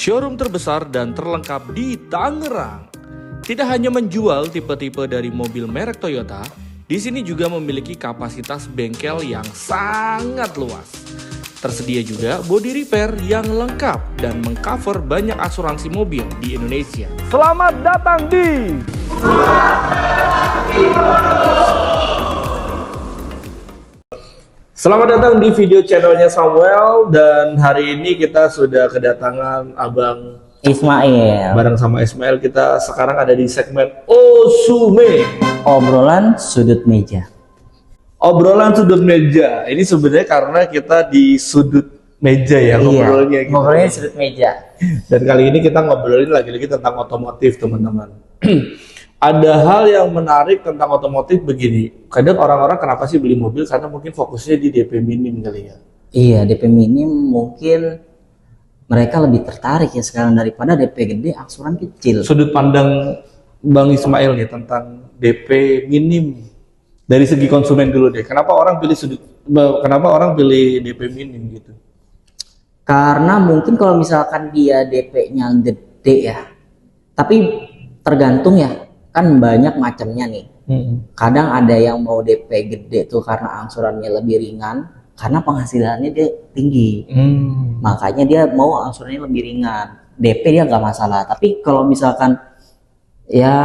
showroom terbesar dan terlengkap di Tangerang. Tidak hanya menjual tipe-tipe dari mobil merek Toyota, di sini juga memiliki kapasitas bengkel yang sangat luas. Tersedia juga body repair yang lengkap dan mengcover banyak asuransi mobil di Indonesia. Selamat datang di Selamat datang di video channelnya Samuel, dan hari ini kita sudah kedatangan Abang Ismail. Bareng sama Ismail, kita sekarang ada di segmen Osume, Obrolan sudut meja. obrolan sudut meja. Ini sebenarnya karena kita di sudut meja ya ngobrolnya gitu. Ngobrolnya sudut meja. Dan kali ini kita ngobrolin lagi-lagi tentang otomotif, teman-teman. Ada hal yang menarik tentang otomotif begini. Kadang orang-orang kenapa sih beli mobil? Karena mungkin fokusnya di DP minim kali ya. Iya, DP minim mungkin mereka lebih tertarik ya sekarang daripada DP gede, angsuran kecil. Sudut pandang Bang Ismail nih tentang DP minim dari segi konsumen dulu deh. Kenapa orang pilih DP minim gitu? Karena mungkin kalau misalkan dia DP-nya gede ya, tapi tergantung ya, kan banyak macamnya nih. Kadang ada yang mau DP gede tuh karena angsurannya lebih ringan, karena penghasilannya dia tinggi. Makanya dia mau angsurannya lebih ringan. DP dia nggak masalah. Tapi kalau misalkan ya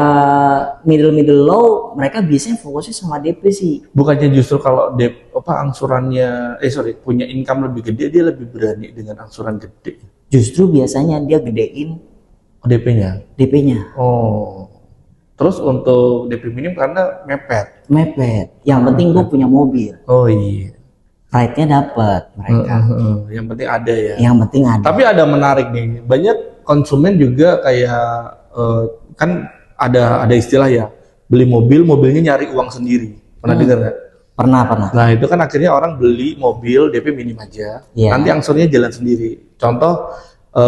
middle low, mereka biasanya fokusnya sama DP sih. Bukannya justru kalau angsurannya punya income lebih gede, dia lebih berani dengan angsuran gede. Justru biasanya dia gedein DP-nya. Oh. Terus untuk DP minim karena mepet. Yang penting gue punya mobil. Oh iya. Ride-nya dapat mereka. Yang penting ada ya. Yang penting ada. Tapi ada menarik nih. Banyak konsumen juga kayak kan ada istilah ya, beli mobilnya nyari uang sendiri. Pernah dengar nggak? Pernah. Nah itu kan akhirnya orang beli mobil DP minim aja. Yeah. Nanti angsurnya jalan sendiri. Contoh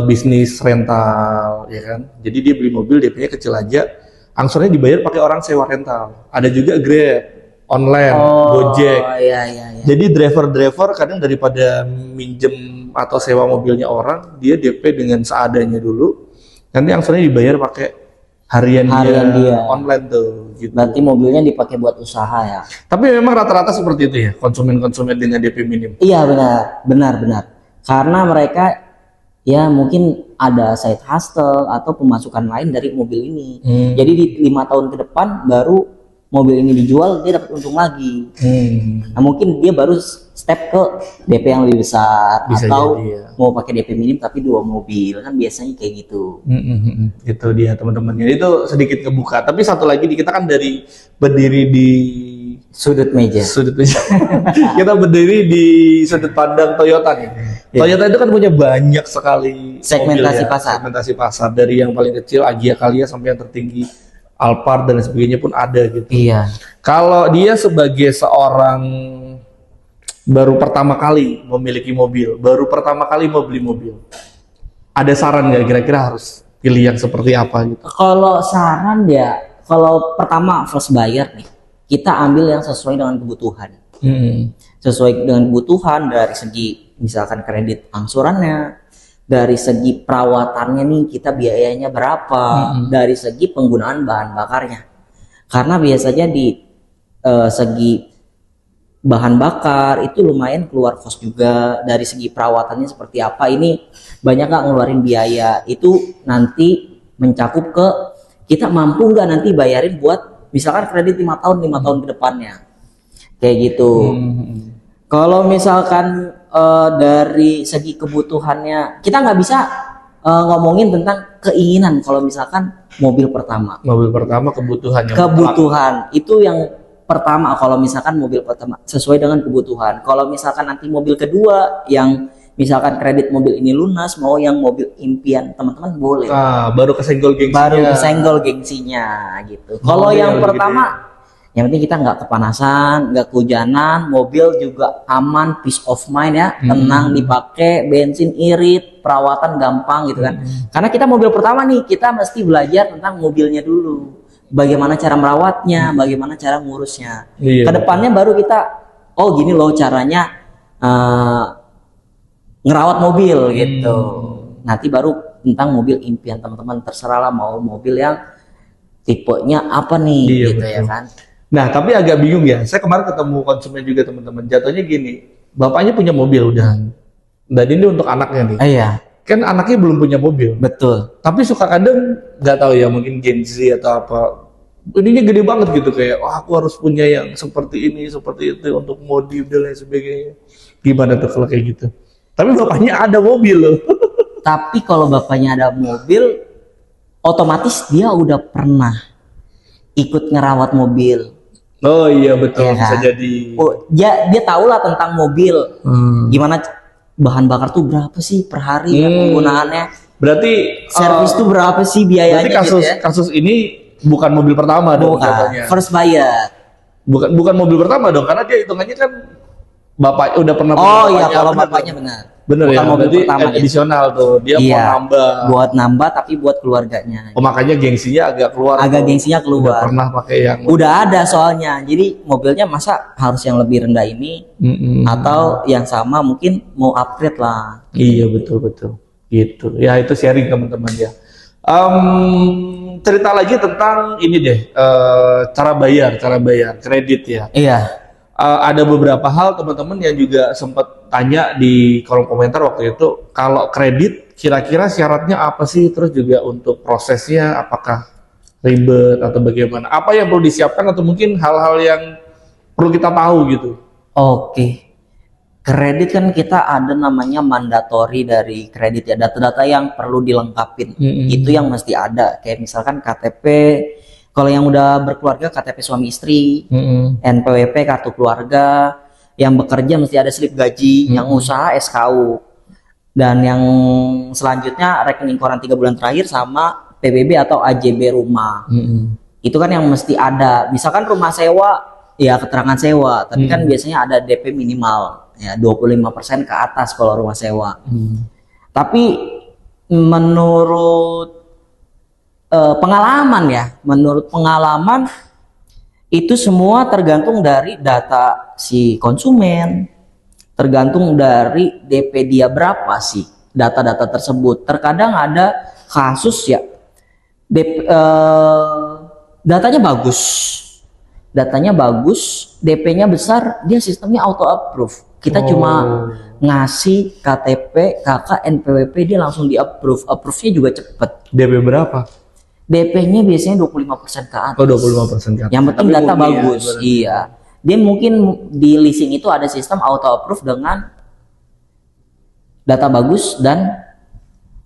bisnis rental, ya kan. Jadi dia beli mobil DP-nya kecil aja, angsurnya dibayar pakai orang sewa rental. Ada juga Grab, online, Gojek. Iya. Jadi driver kadang daripada minjem atau sewa mobilnya orang, dia DP dengan seadanya dulu. Nanti angsurnya dibayar pakai harian dia online tuh. Gitu. Berarti mobilnya dipakai buat usaha ya. Tapi memang rata-rata seperti itu ya, konsumen dengan DP minim. Iya benar. Karena mereka ya mungkin ada side hustle atau pemasukan lain dari mobil ini. Jadi di 5 tahun ke depan baru mobil ini dijual, dia dapat untung lagi. Nah mungkin dia baru step ke DP yang lebih besar. Bisa atau mau pakai DP minim tapi 2 mobil, kan biasanya kayak gitu. Itu dia teman-teman. Jadi itu sedikit kebuka. Tapi satu lagi, kita kan berdiri di sudut meja. Kita berdiri di sudut pandang Toyota nih. Toyota itu kan punya banyak sekali segmentasi mobil, pasar. Segmentasi pasar dari yang paling kecil Agya Kalia sampai yang tertinggi Alphard dan sebagainya pun ada gitu. Iya. Kalau dia sebagai seorang baru pertama kali memiliki mobil, baru pertama kali mau beli mobil, ada saran nggak kira-kira harus pilih yang seperti apa gitu? Kalau saran ya, kalau pertama first buyer nih, kita ambil yang sesuai dengan kebutuhan. Sesuai dengan kebutuhan dari segi misalkan kredit angsurannya, dari segi perawatannya nih kita biayanya berapa, dari segi penggunaan bahan bakarnya. Karena biasanya di segi bahan bakar itu lumayan keluar kos juga. Dari segi perawatannya seperti apa, ini banyak nggak ngeluarin biaya, itu nanti mencakup ke kita mampu nggak nanti bayarin buat misalkan kredit 5 tahun ke depannya kayak gitu. Kalau misalkan dari segi kebutuhannya, kita nggak bisa ngomongin tentang keinginan. Kalau misalkan mobil pertama kebutuhan itu yang pertama. Kalau misalkan mobil pertama sesuai dengan kebutuhan. Kalau misalkan nanti mobil kedua yang misalkan kredit mobil ini lunas, mau yang mobil impian teman-teman boleh. Baru kesenggol gengsinya gitu. Kalau yang pertama yang penting kita nggak kepanasan, nggak kehujanan, mobil juga aman, peace of mind ya, tenang dipakai, bensin irit, perawatan gampang gitu kan. Karena kita mobil pertama nih, kita mesti belajar tentang mobilnya dulu, bagaimana cara merawatnya, bagaimana cara ngurusnya. Kedepannya baru kita, oh gini loh caranya ngerawat mobil gitu. Nanti baru tentang mobil impian teman-teman, terserah lah mau mobil yang tipenya apa nih, Iya, gitu betul. ya kan. Nah, tapi agak bingung ya. Saya kemarin ketemu konsumen juga teman-teman. Jatuhnya gini, bapaknya punya mobil udah. Dan ini untuk anaknya nih. Iya, Kan anaknya belum punya mobil. betul. Tapi suka kadang nggak tahu ya, mungkin Gen Z atau apa. Ininya gede banget gitu kayak, wah aku harus punya yang seperti ini, seperti itu untuk modif dan lain sebagainya. Gimana tuh kalau kayak gitu? Tapi bapaknya ada mobil loh. Tapi kalau bapaknya ada mobil, otomatis dia udah pernah ikut ngerawat mobil. Oh iya betul, Iya bisa kan? jadi. Oh, dia tahu lah tentang mobil. Gimana bahan bakar tuh berapa sih per hari ya penggunaannya? Berarti Servis tuh berapa sih berarti biayanya kasus gitu ya? kasus ini bukan mobil pertama dong Bukan, katanya. first buyer. Bukan mobil pertama dong, karena dia hitungannya kan bapak udah pernah punya Oh iya, bapaknya, kalau bener bapaknya dong? benar. Bener Bukan ya, mobil berarti pertama dia. additional tuh, dia mau Iya, nambah. buat nambah tapi buat keluarganya. Oh, makanya gengsinya agak keluar. Agak tuh. gengsinya Udah keluar. pernah pakai yang Udah ada soalnya. Jadi mobilnya masa harus yang lebih rendah ini Mm-mm. atau yang sama, mungkin mau upgrade lah. Iya betul gitu ya, itu sharing teman-teman ya. Cerita lagi tentang ini deh, cara bayar kredit ya. Iya. Ada beberapa hal teman-teman yang juga sempat tanya di kolom komentar waktu itu, kalau kredit kira-kira syaratnya apa sih, terus juga untuk prosesnya apakah ribet atau bagaimana, apa yang perlu disiapkan atau mungkin hal-hal yang perlu kita tahu gitu. Oke. Kredit kan kita ada namanya mandatory dari kredit ya, data-data yang perlu dilengkapin. Itu yang mesti ada. Kayak misalkan KTP, kalau yang udah berkeluarga KTP suami istri, NPWP kartu keluarga, yang bekerja mesti ada slip gaji, yang usaha SKU. Dan yang selanjutnya rekening koran 3 bulan terakhir sama PBB atau AJB rumah. Itu kan yang mesti ada. Misalkan rumah sewa, ya keterangan sewa, tapi kan biasanya ada DP minimal ya 25% ke atas kalau rumah sewa. Tapi menurut pengalaman ya, menurut pengalaman itu semua tergantung dari data si konsumen, tergantung dari DP dia berapa sih data-data tersebut. Terkadang ada kasus ya datanya bagus, DP-nya besar, dia sistemnya auto approve. Kita cuma ngasih KTP, KK, NPWP, dia langsung di approve. Approve-nya juga cepet. DP berapa? DP-nya biasanya 25% ke atas. Oh 25% kan. Yang penting Tapi data murni ya, bagus. ibaratnya. Iya. Dia mungkin di leasing itu ada sistem auto approve dengan data bagus dan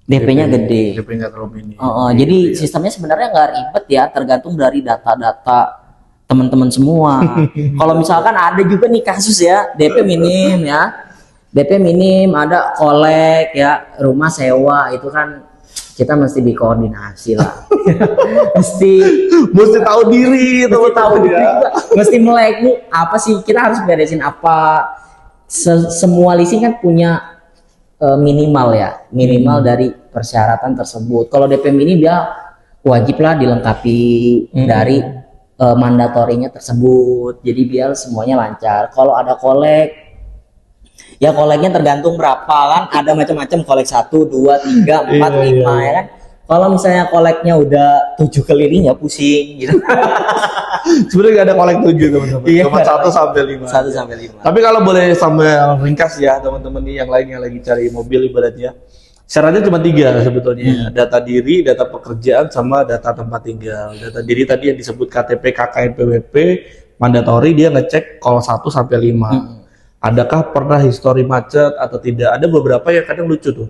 DP-nya gede. DP nggak terlalu ini. Jadi sistemnya sebenarnya nggak ribet ya, tergantung dari data-data teman-teman semua. Kalau misalkan ada juga nih kasus ya, DP minim ya, DP minim, ada kolek ya, rumah sewa, itu kan kita mesti dikoordinasi lah. mesti tahu diri, tahu diri, mesti melek nih apa sih, kita harus beresin apa. Semua leasing kan punya minimal ya, minimal dari persyaratan tersebut. Kalau DP minim dia wajib lah dilengkapi dari mandatorinya tersebut, jadi biar semuanya lancar. Kalau ada kolek, ya koleknya tergantung berapa kan, ada macam-macam, kolek 1, 2, 3, 4, 5 ya kan. Kalau misalnya koleknya udah 7 keliling ya pusing gitu. Sebenarnya nggak ada kolek 7 teman-teman, Iya, cuma 1 sampai 5. 1 sampai 5. Tapi kalau boleh sambil ringkas ya teman-teman nih yang lain yang lagi cari mobil ibaratnya, syaratnya cuma 3 sebetulnya. Data diri, data pekerjaan, sama data tempat tinggal. Data diri tadi yang disebut KTP, KK, NPWP, mandatory dia ngecek kalau 1 sampai 5. Adakah pernah histori macet atau tidak? Ada beberapa yang kadang lucu tuh.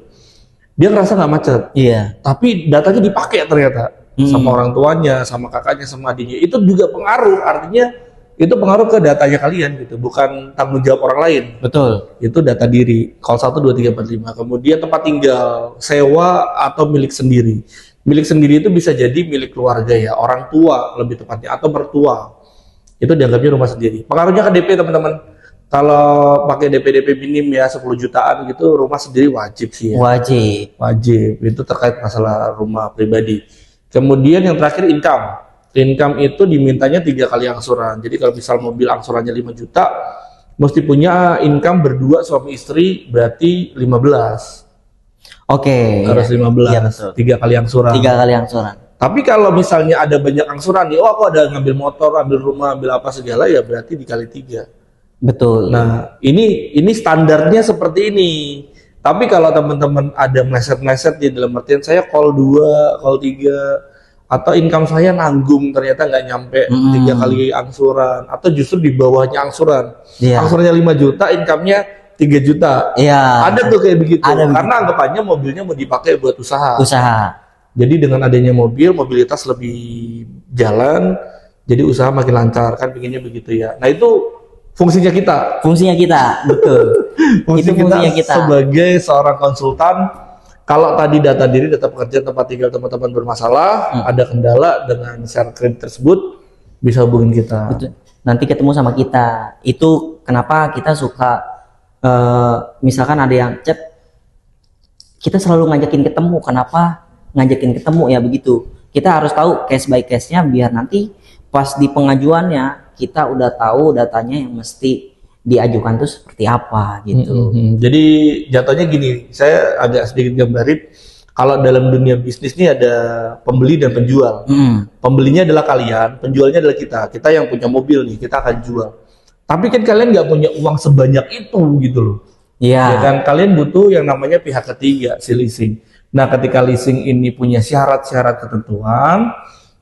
Dia ngerasa nggak macet, Iya. tapi datanya dipakai ternyata sama orang tuanya, sama kakaknya, sama adiknya. Itu juga pengaruh, artinya itu pengaruh ke datanya kalian gitu, bukan tanggung jawab orang lain. Betul. Itu data diri, call 1, 2, 3, 4, 5. Kemudian tempat tinggal, sewa atau milik sendiri. Milik sendiri itu bisa jadi milik keluarga ya, orang tua lebih tepatnya, atau mertua. Itu dianggapnya rumah sendiri. Pengaruhnya ke DP teman-teman. Kalau pakai DP minim ya 10 jutaan gitu, rumah sendiri wajib sih ya. Wajib. Itu terkait masalah rumah pribadi. Kemudian yang terakhir income. Income itu dimintanya 3 kali angsuran. Jadi kalau misal mobil angsurannya 5 juta, mesti punya income berdua suami istri berarti 15. Oke. Harus Iya. 15, Iya, betul. 3 kali angsuran. 3 kali angsuran. Tapi kalau misalnya ada banyak angsuran nih, oh aku ada ngambil motor, ambil rumah, ambil apa segala, ya berarti dikali 3. Betul. Nah, ini standarnya seperti ini. Tapi kalau teman-teman ada meleset-meleset di dalam artian saya call 2, call 3, atau income saya nanggung ternyata nggak nyampe 3 kali angsuran, atau justru di bawahnya angsuran. Iya. Angsurannya 5 juta, income-nya 3 juta. Iya. Ada tuh kayak begitu. Ada Karena begitu. anggapannya mobilnya mau dipakai buat usaha. Usaha. Jadi dengan adanya mobil, mobilitas lebih jalan, jadi usaha makin lancar, kan pinginnya begitu ya. Nah itu fungsinya kita. Fungsinya kita, betul. Itu fungsinya kita. Sebagai seorang konsultan. Kalau tadi data diri, data pekerjaan, tempat tinggal teman-teman bermasalah, ada kendala dengan share kredit tersebut, bisa hubungin kita. Betul. Nanti ketemu sama kita. Itu kenapa kita suka, misalkan ada yang chat, kita selalu ngajakin ketemu. Kenapa ngajakin ketemu ya begitu? Kita harus tahu case by case-nya biar nanti pas di pengajuannya kita udah tahu datanya yang mesti diajukan tuh seperti apa gitu. Jadi jatuhnya gini, saya agak sedikit gambarin. Kalau dalam dunia bisnis ini ada pembeli dan penjual. Pembelinya adalah kalian, penjualnya adalah kita. Kita yang punya mobil nih, kita akan jual. Tapi kan kalian nggak punya uang sebanyak itu gitu loh. Iya. Ya kan, kalian butuh yang namanya pihak ketiga, si leasing. Nah, ketika leasing ini punya syarat-syarat ketentuan,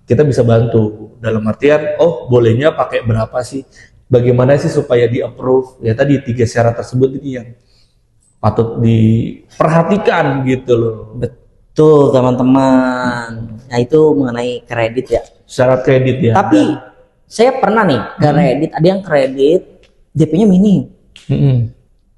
kita bisa bantu. Dalam artian, oh bolehnya pakai berapa sih? Bagaimana sih supaya di-approve? Ya tadi 3 syarat tersebut ini yang patut diperhatikan gitu loh. Betul teman-teman. Nah itu mengenai kredit ya. Syarat kredit ya. Tapi saya pernah nih kredit, ada yang kredit DP-nya minim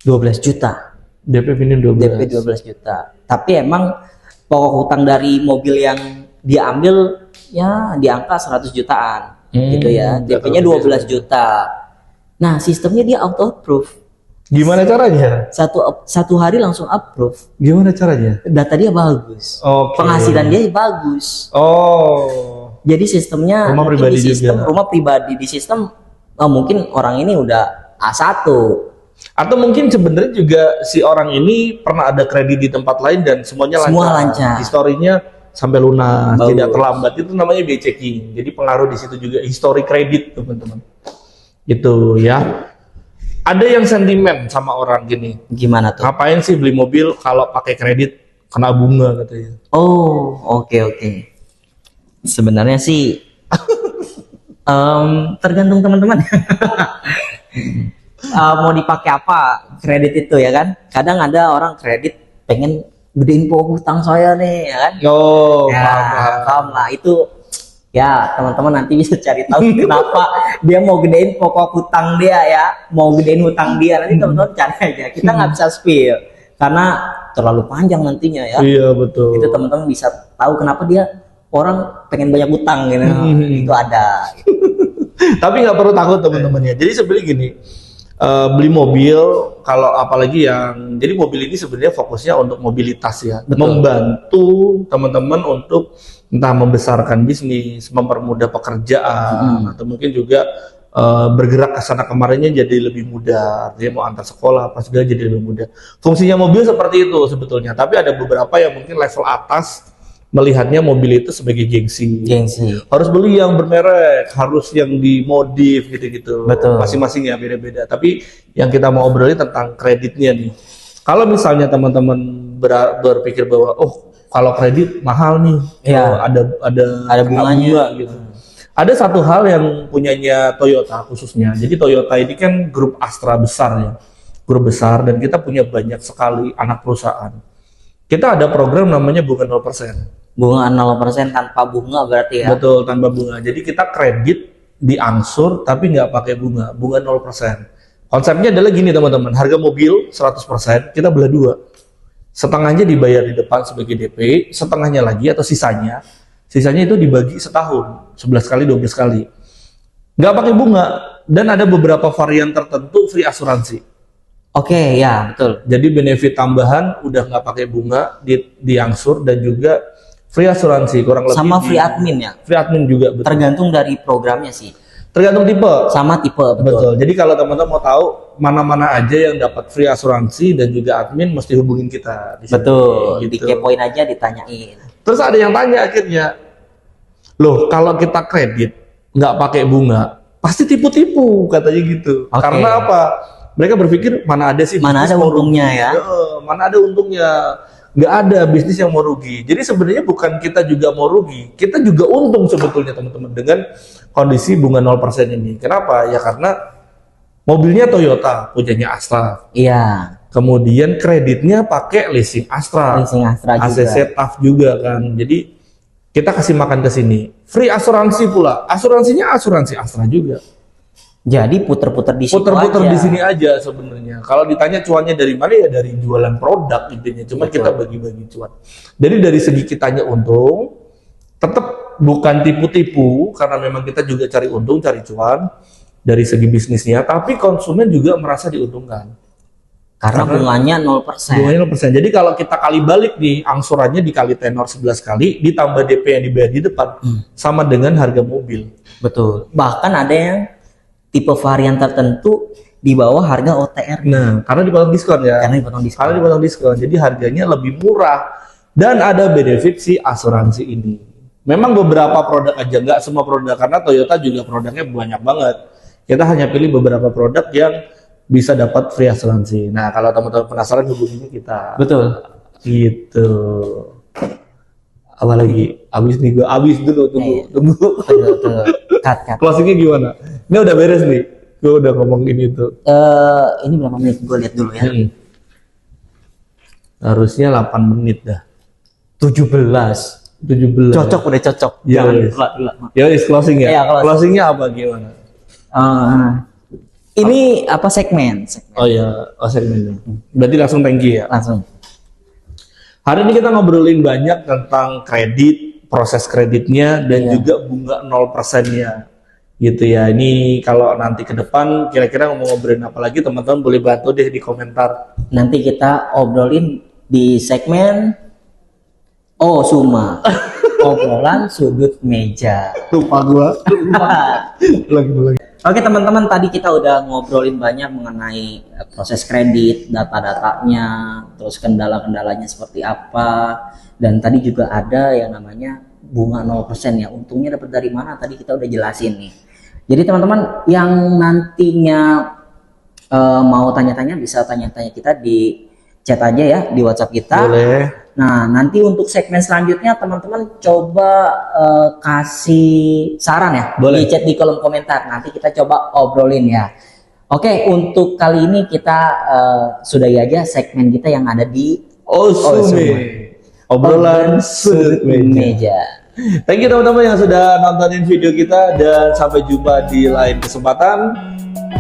12 juta. DP minim 12. DP 12 juta. Tapi emang pokok hutang dari mobil yang dia ambil ya di angka 100 jutaan gitu ya. DP-nya 12 juta. Nah, sistemnya dia auto approve. Gimana caranya? Satu hari langsung approve. Gimana caranya? Data dia bagus. Oke. Penghasilan dia bagus. Oh. Jadi sistemnya Rumah mungkin pribadi di sistem juga. rumah pribadi di sistem mungkin orang ini udah A1. Atau mungkin sebenarnya juga si orang ini pernah ada kredit di tempat lain dan semuanya lancar. Semua lancar. Historinya sampai lunas, Bagus. tidak terlambat. Itu namanya BI checking. Jadi pengaruh di situ juga history kredit, teman-teman. Gitu ya. Ada yang sentimen sama orang gini. Gimana tuh? Ngapain sih beli mobil kalau pakai kredit kena bunga katanya. Oh, oke. Sebenarnya sih tergantung teman-teman. Mau dipakai apa kredit itu ya kan? Kadang ada orang kredit pengen gedein pokok hutang saya nih ya kan? Oh, Ya, paham lah itu. Ya teman-teman nanti bisa cari tahu kenapa dia mau gedein pokok hutang dia ya, mau gedein hutang dia, nanti teman-teman cari aja. Kita nggak bisa spill karena terlalu panjang nantinya ya. Iya betul. Itu teman-teman bisa tahu kenapa dia orang pengen banyak hutang gitu. Itu ada. Tapi nggak perlu takut teman-temannya. Jadi sebenarnya gini, beli mobil kalau apalagi yang jadi mobil ini sebenarnya fokusnya untuk mobilitas ya. Betul. Membantu teman-teman untuk entah membesarkan bisnis, mempermudah pekerjaan, atau mungkin juga bergerak ke sana kemarinnya jadi lebih mudah. Dia mau antar sekolah apa segala jadi lebih mudah. Fungsinya mobil seperti itu sebetulnya. Tapi ada beberapa yang mungkin level atas melihatnya mobil itu sebagai gengsi. Harus beli yang bermerek, harus yang dimodif gitu-gitu. Betul. Masing-masing ya beda-beda. Tapi yang kita mau obrolin tentang kreditnya nih. Kalau misalnya teman-teman berpikir bahwa oh kalau kredit mahal nih, Ya. ada bunganya bunga gitu. Ada satu hal yang punyanya Toyota khususnya. Jadi Toyota ini kan grup Astra besar ya, grup besar dan kita punya banyak sekali anak perusahaan. Kita ada program namanya bunga 0%. Bunga 0% tanpa bunga berarti ya. Betul, tanpa bunga. Jadi kita kredit diangsur tapi nggak pakai bunga 0%. Konsepnya adalah gini teman-teman, harga mobil 100% kita belah dua. Setengahnya dibayar di depan sebagai DP, setengahnya lagi atau sisanya itu dibagi setahun, 11 kali, 12 kali. Nggak pakai bunga, dan ada beberapa varian tertentu free asuransi. Oke, ya betul. Jadi benefit tambahan udah nggak pakai bunga, diangsur, dan juga free asuransi kurang lebih. Sama free admin ya. Free admin juga, betul. Tergantung dari programnya sih. Tergantung tipe. Sama tipe, betul. Betul. Jadi kalau teman-teman mau tahu mana-mana aja yang dapat free asuransi dan juga admin, mesti hubungin kita di sini. Betul. Gitu. Dikepoin aja, ditanyain. Terus ada yang tanya akhirnya, loh kalau kita kredit nggak pakai bunga, pasti tipu-tipu katanya gitu. Oke. Karena apa? Mereka berpikir mana ada sih Mana bisnis ada mau untungnya rugi? ya? Mana ada untungnya? Nggak ada bisnis yang mau rugi. Jadi sebenarnya bukan kita juga mau rugi, kita juga untung sebetulnya teman-teman dengan kondisi bunga 0% ini. Kenapa? Ya karena mobilnya Toyota, punyanya Astra. Iya. Kemudian kreditnya pakai leasing Astra. Leasing Astra juga. ACC TAF juga kan. Jadi kita kasih makan ke sini. Free asuransi pula. Asuransinya asuransi Astra juga. Jadi puter-puter di situ Puter-puter aja. di sini aja sebenarnya. Kalau ditanya cuannya dari mana, ya dari jualan produk intinya. Cuma Betul. kita bagi-bagi cuan. Jadi dari segi kitanya untung, tetap bukan tipu-tipu karena memang kita juga cari untung, cari cuan dari segi bisnisnya. Tapi konsumen juga merasa diuntungkan. Karena bunganya 0%. Bunganya 0%. Jadi kalau kita kali balik nih, angsurannya dikali tenor 11 kali, ditambah DP yang dibayar di depan, sama dengan harga mobil. Betul. Bahkan ada yang tipe varian tertentu di bawah harga OTR. Nah, karena dipotong diskon ya. Karena dipotong diskon. Karena dipotong diskon. Jadi harganya lebih murah. Dan ada benefit si asuransi ini. Memang beberapa produk aja, nggak semua produk. Karena Toyota juga produknya banyak banget. Kita hanya pilih beberapa produk yang bisa dapat free asuransi. Nah, kalau teman-teman penasaran, hubunginya kita. Betul. Gitu. Apa lagi? Abis nih gua, abis dulu, tunggu. Betul. Cut. Closingnya gimana? Ini udah beres nih. Gue udah ngomong ini tuh. Ini berapa menit? Gue lihat dulu ya. Harusnya 8 menit dah. 17. 17. Cocok, udah cocok. Ya, Jangan wis. dulu. Ya wis, closing ya. Iya, closing. Closingnya apa gimana? Ini apa segmen? Oh ya, segmennya. Berarti langsung thank you ya. Langsung. Hari ini kita ngobrolin banyak tentang kredit, proses kreditnya, dan juga bunga 0%-nya. Gitu ya. Ini kalau nanti ke depan kira-kira mau ngobrolin apa lagi, teman-teman boleh bantu deh di komentar. Nanti kita obrolin di segmen Suma. Obrolan sudut meja. Lupa gua. Lagi. Oke teman-teman, tadi kita udah ngobrolin banyak mengenai proses kredit, data-datanya, terus kendala-kendalanya seperti apa, dan tadi juga ada yang namanya bunga 0% ya. Untungnya dapat dari mana? Tadi kita udah jelasin nih. Jadi teman-teman yang nantinya mau tanya-tanya bisa tanya-tanya kita di chat aja ya di WhatsApp kita. Boleh. Nah, nanti untuk segmen selanjutnya teman-teman coba kasih saran ya. Boleh. Di chat di kolom komentar. Nanti kita coba obrolin ya. Oke, untuk kali ini kita sudahi aja segmen kita yang ada di Osume. Obrolan sudut meja. Thank you teman-teman yang sudah nontonin video kita, dan sampai jumpa di lain kesempatan.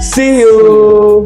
See you.